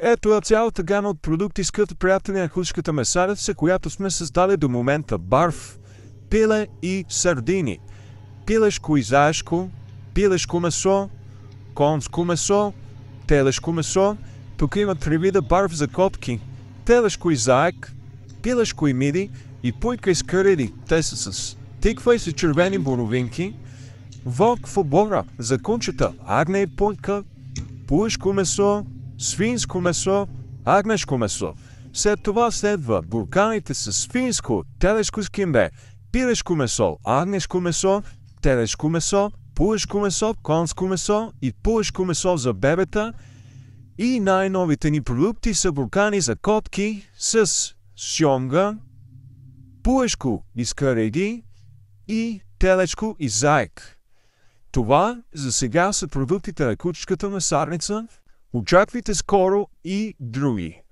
Ето е цялата гама от продукти, скъпи приятели на кучката месаревица, която сме създали до момента. Барф, пиле и сардини. Пилешко и заешко, пилешко месо, конско месо, телешко месо. Тук има 3 вида барф за котки. Телешко и заек, пилешко и миди и пуйка и скариди. Те са с тиква и с червени боровинки. Вълк в обора за кучета, агне и пуйка, пуешко месо, свинско месо, агнешко месо. След това следва бурканите с свинско, телешко с кимбе, пилешко месо, агнешко месо, телешко месо, пуешко месо, конско месо и пуешко месо за бебета. И най-новите ни продукти са буркани за котки с сьомга, пуешко и скариди и телешко и заек. Това за сега са продуктите на кучката месарница. Очаквайте скоро и други.